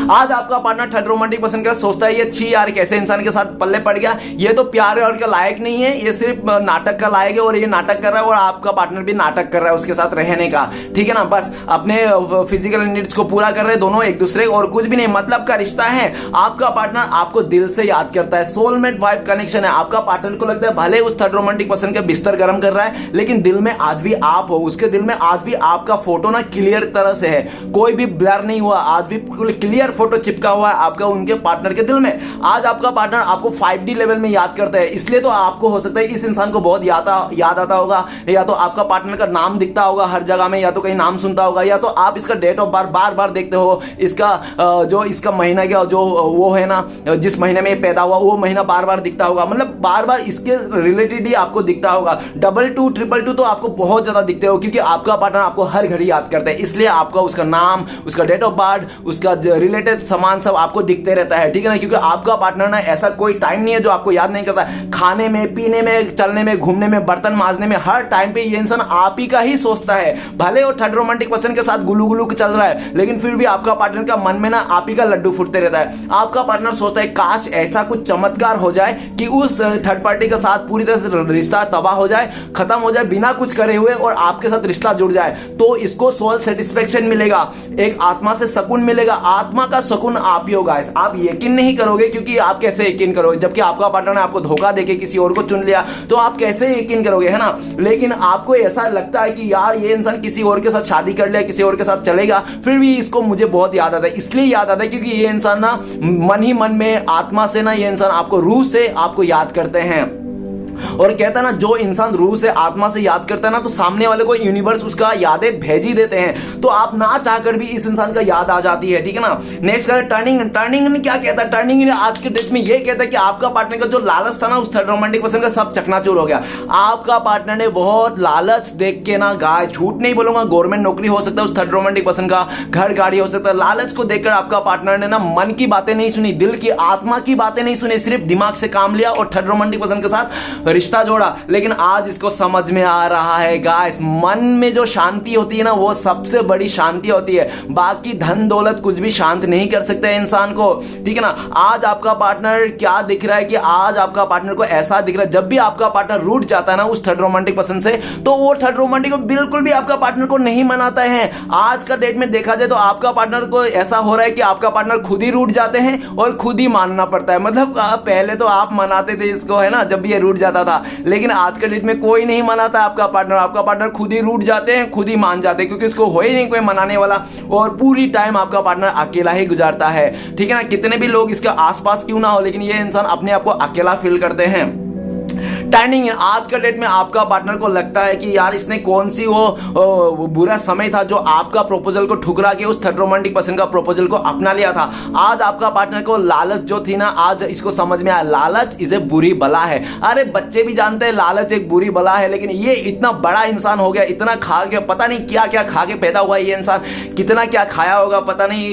आज आपका पार्टनर थर्ड रोमांटिक पर्सन का सोचता है ये छी यार कैसे इंसान के साथ पल्ले पड़ गया, ये तो प्यार और का लायक नहीं है, ये सिर्फ नाटक का लायक है और ये नाटक कर रहा है और आपका पार्टनर भी नाटक कर रहा है उसके साथ रहने का, ठीक है ना। बस अपने फिजिकल नीड्स को पूरा कर रहे दोनों एक दूसरे और कुछ भी नहीं, मतलब का रिश्ता है। आपका पार्टनर आपको दिल से याद करता है, सोलमेट वाइफ कनेक्शन है। आपका पार्टनर को लगता है भले उस थर्ड रोमांटिक पर्सन के बिस्तर गर्म कर रहा है लेकिन दिल में आज भी आप हो, उसके दिल में आज भी आपका फोटो ना क्लियर तरह से है, कोई भी ब्लर नहीं हुआ, आज भी क्लियर फोटो चिपका हुआ है आपका उनके पार्टनर के दिल में। आज आपका पार्टनर आपको 5D लेवल में याद करता है, इसलिए तो आपको हो सकता है इस इंसान को बहुत याद आता होगा, या तो आपका पार्टनर का नाम दिखता होगा हर जगह में, या तो कहीं नाम सुनता होगा, या तो आप इसका डेट ऑफ बर्थ बार बार देखते हो, इसका जो इसका महीना क्या जो वो है ना जिस महीने में पैदा हुआ वो महीना बार बार दिखता होगा, मतलब बार बार इसके रिलेटेड ही आपको दिखता होगा। 22, 222 तो आपको बहुत ज्यादा दिखते हो क्योंकि आपका पार्टनर आपको हर घड़ी याद करता है, इसलिए आपका उसका नाम, उसका डेट ऑफ बर्थ, उसका रिलेटेड सामान सब आपको दिखते रहता है, ठीक है ना। क्योंकि आपका पार्टनर ना ऐसा कोई टाइम नहीं है जो आपको याद नहीं करता, खाने में, पीने में, चलने में, घूमने में, बर्तन मांजने में, हर टाइम पे ये इंसान आप ही का ही सोचता है। भले वो थर्ड रोमांटिक पर्सन के साथ गुलू गुलू चल रहा है लेकिन फिर भी आपका पार्टनर का मन में ना आप ही का लड्डू फूटते रहता है। आपका पार्टनर सोचता है काश ऐसा कुछ चमत्कार हो जाए कि उस थर्ड पार्टी के साथ पूरी तरह से रिश्ता तबाह हो जाए, खत्म हो जाए बिना कुछ करे हुए और आपके साथ रिश्ता जुड़ जाए, तो इसको सोल सेटिस्फेक्शन मिलेगा, एक आत्मा से सुकून मिलेगा। आत्मा का सुकून आप ही होगा। आप यकीन नहीं करोगे क्योंकि आप कैसे यकीन करोगे जबकि आपका पार्टनर ने आपको धोखा देके किसी और को चुन लिया, तो आप कैसे यकीन करोगे, है ना। लेकिन आपको ऐसा लगता है कि यार ये इंसान किसी और के साथ शादी कर लिया, किसी और के साथ चलेगा, फिर भी इसको मुझे बहुत याद आता है। इसलिए याद आता है क्योंकि ये इंसान ना मन ही मन में, आत्मा से ना ये इंसान आपको, रूह से आपको याद करते हैं। और कहता है ना जो इंसान रूह से, आत्मा से याद करता है ना तो सामने वाले को यूनिवर्स उसका यादें भेज ही देते हैं, तो आप ना चाहकर भी इस इंसान का याद आ जाती है, ठीक है ना। नेक्स्ट है टर्निंग। टर्निंग में क्या कहता है, टर्निंग आज के डेट में ये कहता है कि आपका पार्टनर का जो लालच था ना उस थर्ड रोमांटिक पर्सन का सब चकनाचूर हो गया। आपका पार्टनर ने बहुत लालच देख के ना, गाय झूठ नहीं बोलूंगा, गवर्नमेंट नौकरी हो सकता है उस थर्ड रोमांटिक पर्सन का, घर गाड़ी हो सकता है, लालच को देखकर आपका पार्टनर ने ना मन की बातें नहीं सुनी, दिल की, आत्मा की बातें नहीं सुनी, सिर्फ दिमाग से काम लिया और थर्ड रोमांटिक पर्सन के साथ रिश्ता जोड़ा। लेकिन आज इसको समझ में आ रहा है गाइस, मन में जो शांति होती है ना वो सबसे बड़ी शांति होती है, बाकी धन दौलत कुछ भी शांत नहीं कर सकता है इंसान को, ठीक है ना। आज आपका पार्टनर क्या दिख रहा है कि आज आपका पार्टनर को ऐसा दिख रहा है, जब भी आपका पार्टनर रूठ जाता है ना उस थर्ड रोमांटिक पर्सन से, तो वो थर्ड रोमांटिक को बिल्कुल भी आपका पार्टनर को नहीं मनाता है। आज का डेट में देखा जाए तो आपका पार्टनर को ऐसा हो रहा है कि आपका पार्टनर खुद ही रूठ जाते हैं और खुद ही मानना पड़ता है। मतलब पहले तो आप मनाते थे इसको, है ना, जब भी ये रूठ जाता था, लेकिन आज के डेट में कोई नहीं मनाता आपका पार्टनर खुद ही रूठ जाते हैं, खुद ही मान जाते हैं क्योंकि इसको हो ही नहीं कोई मनाने वाला और पूरी टाइम आपका पार्टनर अकेला ही गुजारता है, ठीक है ना। कितने भी लोग इसके आसपास क्यों ना हो लेकिन ये इंसान अपने आप को अकेला फील करते हैं। टर्निंग है, आज का डेट में आपका पार्टनर को लगता है कि यार इसने कौन सी वो बुरा समय था जो आपका प्रपोजल को ठुकरा के उस थर्ड रोमांटिक पर्सन का प्रपोजल को अपना लिया था। आज आपका पार्टनर को लालच जो थी ना, आज इसको समझ में आया लालच इसे बुरी बला है। अरे बच्चे भी जानते हैं लालच एक बुरी बला है, लेकिन ये इतना बड़ा इंसान हो गया, इतना खा के, पता नहीं क्या क्या खा के पैदा हुआ ये इंसान, कितना क्या खाया होगा पता नहीं,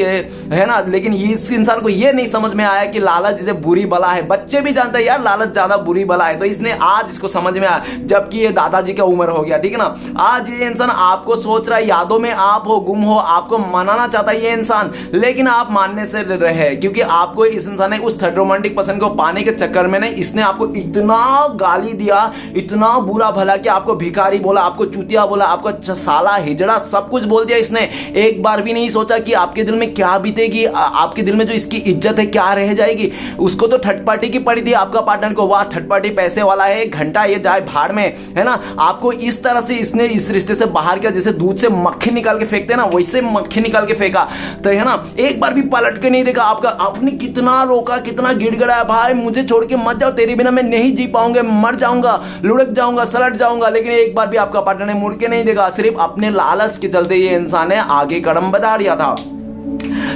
है ना। लेकिन इस इंसान को ये नहीं समझ में आया कि लालच इसे बुरी बला है। बच्चे भी जानते हैं यार लालच ज्यादा बुरी बला है, तो इसने आज इसको समझ में आया जबकि ये दादाजी का उम्र हो गया, ठीक है ना। आज ये इंसान आपको सोच रहा है, यादों में आप हो, गुम हो, आपको मनाना चाहता है ये इंसान, लेकिन आप मानने से रहे क्योंकि आपको इस इंसान ने उस थर्ड रोमांटिक पर्सन को पाने के चक्कर में नहीं, इसने आपको इतना गाली दिया, इतना बुरा भला कि आपको भिखारी बोला, आपको चूतिया बोला, आपको साला हिजड़ा सब कुछ बोल दिया। इसने एक बार भी नहीं सोचा कि आपके दिल में क्या बीतेगी, आपके दिल में जो इसकी इज्जत है क्या रह जाएगी। उसको तो थर्ड पार्टी की पड़ी थी आपका पार्टनर को, वाह थर्ड पार्टी पैसे वाला है, घंटा ये जाए भाड़ में, है ना। आपको इस तरह से इसने इस रिश्ते से बाहर किया, जैसे दूध से मक्खी निकाल के फेंकते ना, वैसे मक्खी निकाल के फेंका, तो है ना। एक बार भी पलट के नहीं देखा आपका, आपने कितना रोका, कितना गिड़गिड़ाया, भाई मुझे छोड़ के मत जाओ, तेरे बिना मैं नहीं जी पाऊंगा, मर जाऊंगा, लुढ़क जाऊंगा, सलट जाऊंगा। लेकिन एक बार भी आपका पार्टनर ने मुड़ के नहीं देखा, सिर्फ अपने लालच के चलते ये इंसान ने आगे कदम बढ़ा दिया था।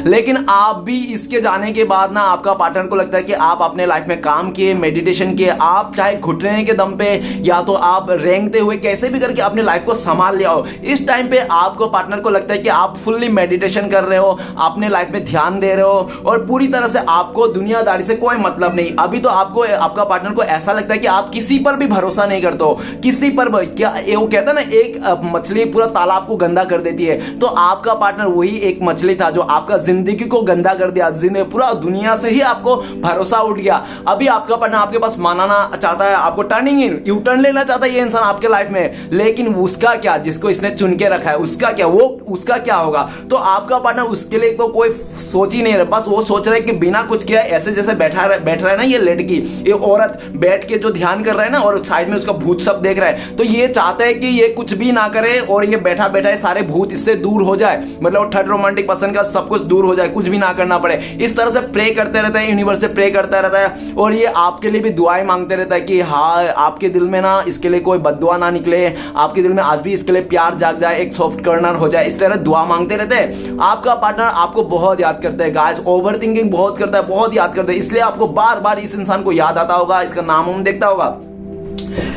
लेकिन आप भी इसके जाने के बाद ना आपका पार्टनर को लगता है कि आप अपने लाइफ में काम किए, मेडिटेशन किए, आप चाहे घुटने के दम पे या तो आप रेंगते हुए कैसे भी करके अपने लाइफ को संभाल लिया हो। इस टाइम पे आपको पार्टनर को लगता है कि आप फुल्ली मेडिटेशन कर रहे हो, अपने लाइफ में ध्यान दे रहे हो और पूरी तरह से आपको दुनियादारी से कोई मतलब नहीं। अभी तो आपको, आपका पार्टनर को ऐसा लगता है कि आप किसी पर भी भरोसा नहीं करते हो, किसी पर क्या वो कहता है ना, एक मछली पूरा तालाब को गंदा कर देती है, तो आपका पार्टनर वही एक मछली था जो आपका जिंदगी को गंदा कर दिया, पूरा दुनिया से ही आपको भरोसा उठ गया। अभी आपका पार्टनर आपके पास मानाना चाहता है, आपको टर्निंग इन यू टर्न लेना चाहता है ये इंसान आपके लाइफ में, लेकिन उसका क्या, जिसको इसने चुन के रखा है उसका क्या, वो उसका क्या होगा? तो आपका पार्टनर उसके लिए तो कोई सोच ही नहीं रहा, बस वो सोच रहा है कि बिना कुछ किया ऐसे जैसे बैठ रहा है ना ये लड़की, ये औरत बैठ के जो ध्यान कर रहा है ना और साइड में उसका भूत सब देख रहा है, तो ये चाहता है कि ये कुछ भी ना करे और ये बैठा बैठा सारे भूत इससे दूर हो जाए, मतलब थर्ड रोमांटिक पर्सन का सब कुछ दूर हो जाए, कुछ भी ना करना पड़े। इस तरह से प्रे करते रहता है, यूनिवर्स से प्रे करता रहता है और ये आपके लिए भी दुआएं मांगते रहता है कि हाँ आपके दिल में ना इसके लिए कोई बद्दुआ ना निकले, आपके दिल में आज भी इसके लिए प्यार जाग जाए, एक सॉफ्ट कॉर्नर हो जाए, इस तरह दुआ मांगते रहते हैं। आपका पार्टनर आपको बहुत याद करता है गाइस, ओवर थिंकिंग बहुत करता है, बहुत याद करता है, इसलिए आपको बार बार इस इंसान को याद आता होगा, इसका नाम हम देखता होगा।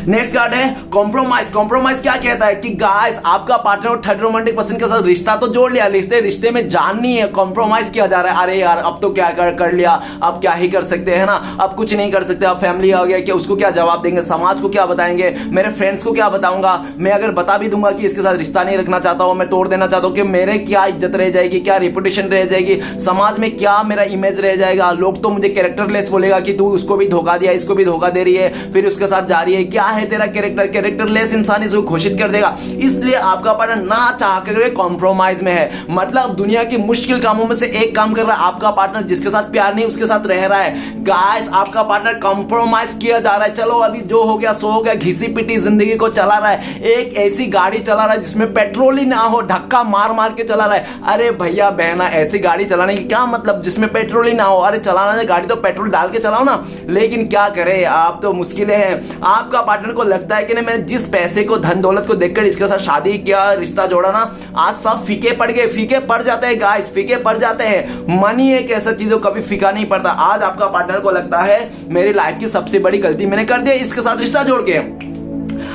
नेक्स्ट कार्ड है कॉम्प्रोमाइज। कॉम्प्रोमाइज क्या कहता है कि गाइस आपका पार्टनर और थर्ड रोमांटिक पर्सन के साथ रिश्ता तो जोड़ लिया, रिश्ते में जान नहीं है, कॉम्प्रोमाइज किया जा रहा है। अरे यार अब तो क्या कर लिया, अब क्या ही कर सकते हैं ना, अब कुछ नहीं कर सकते, अब फैमिली आ गया कि उसको क्या जवाब देंगे, समाज को क्या बताएंगे, मेरे फ्रेंड्स को क्या बताऊंगा, मैं अगर बता भी दूंगा कि इसके साथ रिश्ता नहीं रखना चाहता हूं, मैं तोड़ देना चाहता हूं, कि मेरे क्या इज्जत रह जाएगी, क्या रेपुटेशन रह जाएगी, समाज में क्या मेरा इमेज रह जाएगा, लोग तो मुझे कैरेक्टरलेस बोलेगा कि तू उसको भी धोखा दिया, इसको भी धोखा दे रही है, फिर उसके साथ जा रही है, क्या है तेरा कैरेक्टरलेस इंसान इसको घोषित कर देगा। इसलिए आपका पार्टनर ना चाह कर कॉम्प्रोमाइज में है, मतलब दुनिया के मुश्किल कामों में से एक काम कर रहा है आपका पार्टनर, जिसके साथ प्यार नहीं उसके साथ रह रहा है। गाइस आपका पार्टनर कॉम्प्रोमाइज किया जा रहा है, चलो अभी जो हो गया सो हो गया, घिसी पिटी जिंदगी को चला रहा है, एक ऐसी गाड़ी चला रहा है जिसमें पेट्रोल ही ना हो, धक्का मार मार के चला रहा है। अरे भैया बहना ऐसी गाड़ी चलाने की क्या मतलब जिसमें पेट्रोल ही ना हो, अरे चलाना है गाड़ी तो पेट्रोल डाल के चलाओ ना, लेकिन क्या करे आप तो मुश्किलें हैं। आपका पार्टनर को लगता है कि नहीं मैंने जिस पैसे को धन दौलत को देखकर इसके साथ शादी किया, रिश्ता जोड़ा ना, आज सब फीके पड़ गए, फीके पड़ जाते हैं गाइस, फीके पड़ जाते हैं। मनी एक ऐसा चीज जो कभी फीका नहीं पड़ता। आज आपका पार्टनर को लगता है मेरी लाइफ की सबसे बड़ी गलती मैंने कर दी इसके साथ रिश्ता जोड़ के।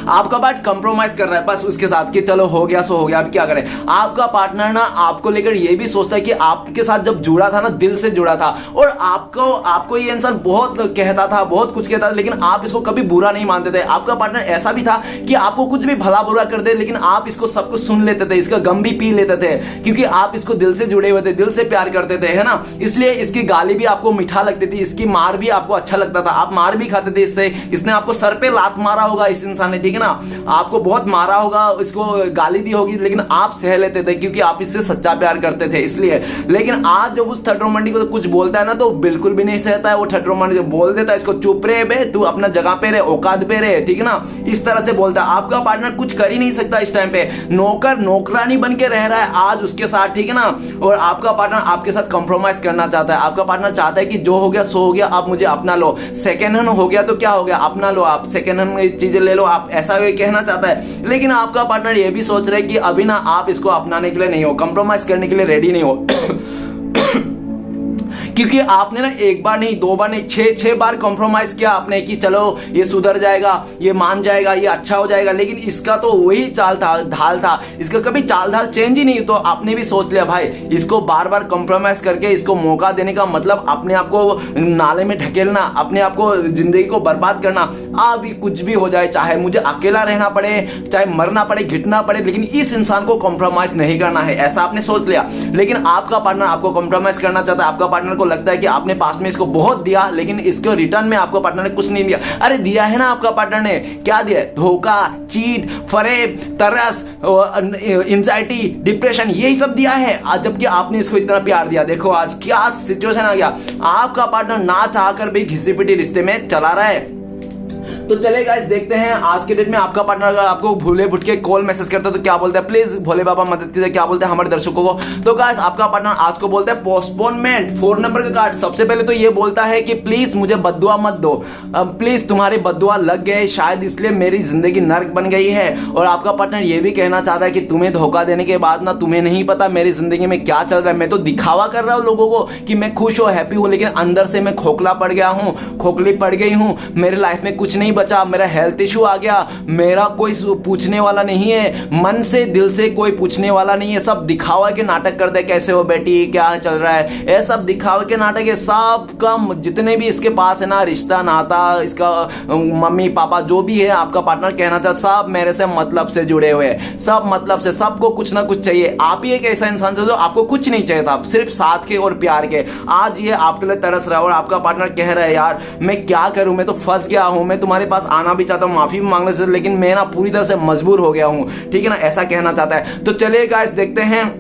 आपका पार्ट कंप्रोमाइज कर रहा है बस उसके साथ कि चलो हो गया सो हो गया, अब क्या करें। आपका पार्टनर ना आपको लेकर ये भी सोचता है कि आपके साथ जब जुड़ा था ना दिल से जुड़ा था, और आपको ये इंसान बहुत कहता था, बहुत कुछ कहता था, लेकिन आप इसको कभी बुरा नहीं मानते थे। आपका पार्टनर ऐसा भी था कि आपको कुछ भी भला बुरा कर दे लेकिन आप इसको सब कुछ सुन लेते थे, इसका गम भी पी लेते थे, क्योंकि आप इसको दिल से जुड़े हुए थे, दिल से प्यार करते थे, है ना। इसलिए इसकी गाली भी आपको मीठा लगती थी, इसकी मार भी आपको अच्छा लगता था, आप मार भी खाते थे इससे। इसने आपको सर पे लात मारा होगा इस इंसान ने, ठीक है ना, आपको बहुत मारा होगा, इसको गाली दी होगी, लेकिन आप सह लेते थे क्योंकि आप इससे सच्चा प्यार करते थे इसलिए। लेकिन आज जब उस थर्ड रोमांटिक को कुछ बोलता है ना तो बिल्कुल भी नहीं सहता है वो थर्ड रोमांटिक, बोल देता है इसको चुप रहे बे, तू अपना जगह पे रहे, औकात पे रहे, ठीक है ना, इस तरह से बोलता है। आपका पार्टनर कुछ कर ही नहीं सकता इस टाइम पे, नौकरानी बन के रह रहा है आज उसके साथ, ठीक है ना। और आपका पार्टनर आपके साथ कॉम्प्रोमाइज करना चाहता है। आपका पार्टनर चाहता है कि जो हो गया सो हो गया, आप मुझे अपना लो, सेकेंड हैंड हो गया तो क्या हो गया, अपना लो, आप सेकेंड हैंड चीजें ले लो, आप ऐसा कहना चाहता है। लेकिन आपका पार्टनर ये भी सोच रहा है कि अभी ना आप इसको अपनाने के लिए नहीं हो, कंप्रोमाइज करने के लिए रेडी नहीं हो क्योंकि आपने ना एक बार नहीं, दो बार नहीं, छह बार कॉम्प्रोमाइज किया आपने कि चलो ये सुधर जाएगा, ये मान जाएगा, ये अच्छा हो जाएगा, लेकिन इसका तो वही चाल था, ढाल था, इसका कभी चाल ढाल चेंज ही नहीं। तो आपने भी सोच लिया भाई इसको बार बार कॉम्प्रोमाइज करके इसको मौका देने का मतलब अपने आप को नाले में ढकेलना, अपने आप को जिंदगी को बर्बाद करना। अभी कुछ भी हो जाए, चाहे मुझे अकेला रहना पड़े, चाहे मरना पड़े, घिटना पड़े, लेकिन इस इंसान को कॉम्प्रोमाइज नहीं करना है, ऐसा आपने सोच लिया। लेकिन आपका पार्टनर आपको कॉम्प्रोमाइज करना चाहता है। आपका पार्टनर को लगता है कि आपने पास्ट में इसको बहुत दिया लेकिन इसके रिटर्न में आपको पार्टनर ने कुछ नहीं दिया। अरे दिया है ना आपका पार्टनर ने, क्या दिया, धोखा, चीट, फरेब, तरस, एंजाइटी, डिप्रेशन, यही सब दिया है, जबकि आपने इसको इतना प्यार दिया। देखो आज क्या सिचुएशन आ गया, आपका पार्टनर ना चाहकर भी घिसी पिटी रिश्ते में चला रहा है। तो चले गाइस देखते हैं आज के डेट में आपका पार्टनर अगर आपको भूले भुट के कॉल मैसेज करता है तो क्या बोलता है, प्लीज भोले बाबा मदद कीजिए, क्या बोलते हैं हमारे दर्शकों को। तो गाइस आपका पार्टनर आज को बोलता है पोस्टपोनमेंट, 4 नंबर का कार्ड। सबसे पहले तो ये बोलता है कि प्लीज मुझे बद्दुआ मत दो, प्लीज तुम्हारी बद्दुआ लग गए, शायद इसलिए मेरी जिंदगी नर्क बन गई है। और आपका पार्टनर ये भी कहना चाहता है कि तुम्हें धोखा देने के बाद ना तुम्हें नहीं पता मेरी जिंदगी में क्या चल रहा है, मैं तो दिखावा कर रहा हूं लोगों को कि मैं खुश हूं, हैप्पी हूं, लेकिन अंदर से मैं खोखला पड़ गया हूं, खोखली पड़ गई हूं, मेरे लाइफ में कुछ नहीं बचा, मेरा हेल्थ इशू आ गया, मेरा कोई पूछने वाला नहीं है, मन से दिल से कोई पूछने वाला नहीं है। सब दिखावा के नाटक करते हैं, कैसे हो बेटी, क्या चल रहा है, ये सब दिखावे के नाटक है। सब का जितने भी इसके पास है ना रिश्ता नाता, इसका मम्मी पापा जो भी है आपका पार्टनर कहना चाहता, सब मेरे से मतलब से जुड़े हुए हैं, सब मतलब से, सबको कुछ ना कुछ चाहिए। आप ही एक ऐसा इंसान थे जो आपको कुछ नहीं चाहिए था, सिर्फ साथ के और प्यार के। आज ये आपके लिए तरस रहा है और आपका पार्टनर कह रहा है यार मैं क्या करूं, मैं तो फंस गया हूं, मैं तुम्हारे पास आना भी चाहता हूं, माफी भी मांगने से, लेकिन मैं ना पूरी तरह से मजबूर हो गया हूं, ठीक है ना, ऐसा कहना चाहता है। तो चलिए गाइस देखते हैं।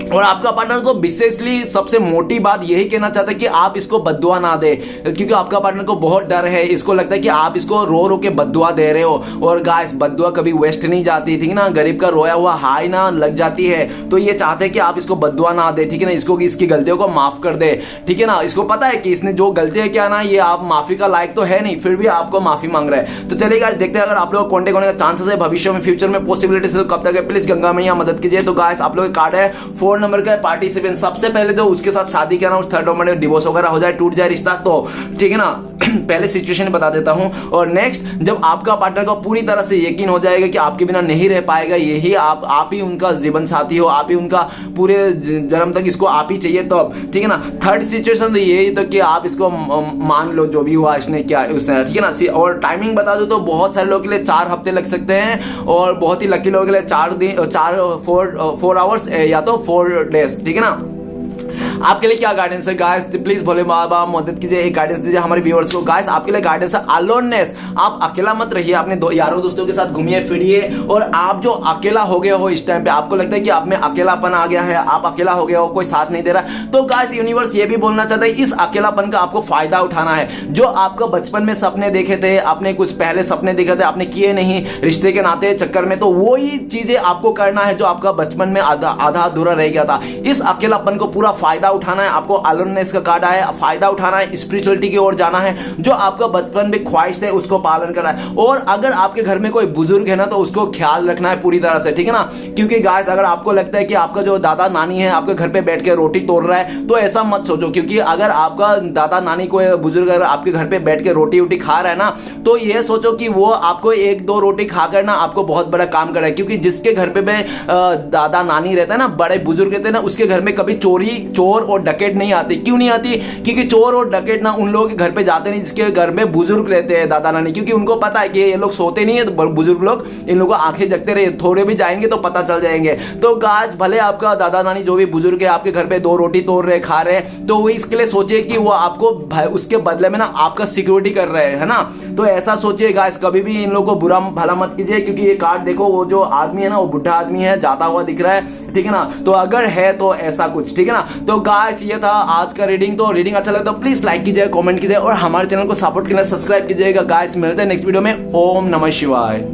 और आपका पार्टनर तो विशेषली सबसे मोटी बात यही कहना चाहता है कि आप इसको बद्दुआ ना दे, क्योंकि आपका पार्टनर को बहुत डर है, इसको लगता है कि आप इसको रो रो के बद्दुआ दे रहे हो। और गाइस बद्दुआ कभी वेस्ट नहीं जाती, ठीक है ना, गरीब का रोया हुआ हाई ना लग जाती है। तो ये चाहते हैं कि आप इसको बद्दुआ ना दे, ठीक है ना, इसको इसकी गलतियों को माफ कर दे, ठीक है ना। इसको पता है कि इसने जो गलतियां किया ना, ये आप माफी का लायक तो है नहीं, फिर भी आपको माफी मांग रहा है। तो चलिए गाइस देखते हैं अगर आप लोग कॉन्टेक्ट होने का चांसेस है भविष्य में, फ्यूचर में पॉसिबिलिटीज, तो कब तक है, प्लीज गंगा मैया मदद कीजिए। तो गाइस आप लोग कार्ड है 4 नंबर का पार्टी, सबसे पहले तो उसके साथ शादी करना, उस थर्ड में डिवोर्स वगैरह हो जाए, टूट जाए रिश्ता, तो ठीक है ना पहले सिचुएशन बता देता हूं। और नेक्स्ट जब आपका पार्टनर को पूरी तरह से यकीन हो जाएगा कि आपके बिना नहीं रह पाएगा, यही आप ही उनका जीवन साथी हो, आप ही उनका पूरे जन्म तक इसको आप ही चाहिए, तो ठीक है ना। थर्ड सिचुएशन तो यही तो कि आप इसको मान लो जो भी हुआ इसने क्या उसने, ठीक है ना। और टाइमिंग बता दो तो बहुत सारे लोगों के लिए 4 हफ्ते लग सकते हैं, और बहुत ही लकी लोगों के लिए 4 आवर्स या तो 4 डेज, ठीक है ना। आपके लिए क्या गाइडेंस है गाइस, प्लीज भोले बाबा मदद कीजिए, एक गाइडेंस दीजिए हमारे व्यूअर्स को। गाइस आपके लिए गाइडेंस है अलोननेस, आप अकेला मत रहिए, अपने यारों दोस्तों के साथ घूमिए फिरिए। और आप जो अकेला हो गए हो इस टाइम पे, आपको लगता है कि आप में अकेलापन आ गया है, आप अकेला हो गया हो, कोई साथ नहीं दे रहा, तो गाइस यूनिवर्स ये भी बोलना चाहता है इस अकेलापन का आपको फायदा उठाना है। जो आपको बचपन में सपने देखे थे, आपने कुछ पहले सपने देखे थे, आपने किए नहीं रिश्ते के नाते चक्कर में, तो वही चीजें आपको करना है जो आपका बचपन में आधा अधूरा रह गया था। इस अकेलापन को पूरा फायदा उठाना है, आपको अलोननेस का कार्ड आया, फायदा उठाना है, स्पिरिचुअलिटी की ओर जाना है, जो आपका बचपन में ख्वाहिश है उसको पालन करना है। और अगर आपके घर में कोई बुजुर्ग है ना, तो उसको ख्याल रखना है पूरी तरह से, ठीक है ना। क्योंकि गाइस अगर आपको लगता है कि आपका जो दादा नानी है आपके घर पे बैठ के रोटी तोड़ रहा है, तो ऐसा मत सोचो, क्योंकि अगर आपका दादा नानी कोई बुजुर्ग अगर आपके घर पे बैठ के रोटी उटी खा रहा है ना, तो ये सोचो कि वो आपको 1-2 रोटी खाकर ना आपको बहुत बड़ा काम कर रहा है। क्योंकि जिसके घर पे दादा नानी रहता है ना, बड़े बुजुर्ग रहते हैं ना, उसके घर में कभी चोर और डकैत नहीं आती। क्यों नहीं आती? क्योंकि चोर और डकैत ना उन लोगों के घर पे जाते नहीं जिसके घर में बुजुर्ग रहते हैं, दादा नानी, क्योंकि उनको पता है कि ये लोग सोते नहीं है, तो बुजुर्ग लोग इन लोगों को आंखें जगते रहे, थोड़े भी जाएंगे तो पता चल जाएंगे। तो गाइस भले आपका दादा नानी जो भी बुजुर्ग है आपके घर पे 2 रोटी तोड़ रहे खा रहे, तो वो इसके लिए सोचिए कि वो आपको उसके बदले में ना आपका सिक्योरिटी कर रहे हैं, है ना। तो ऐसा सोचिए गाइस, कभी भी इन लोगों को बुरा भला मत कीजिए, क्योंकि ये कार्ड देखो, वो जो आदमी है ना वो बुढ़ा आदमी है, जाता हुआ दिख रहा है, ठीक है ना। तो अगर है तो ऐसा कुछ, ठीक है ना। तो गाइस ये था आज का रीडिंग। तो रीडिंग अच्छा लगा तो प्लीज लाइक कीजिए, कमेंट कीजिए और हमारे चैनल को सपोर्ट करना, सब्सक्राइब कीजिएगा। गाइस मिलते हैं नेक्स्ट वीडियो में। ओम नमः शिवाय।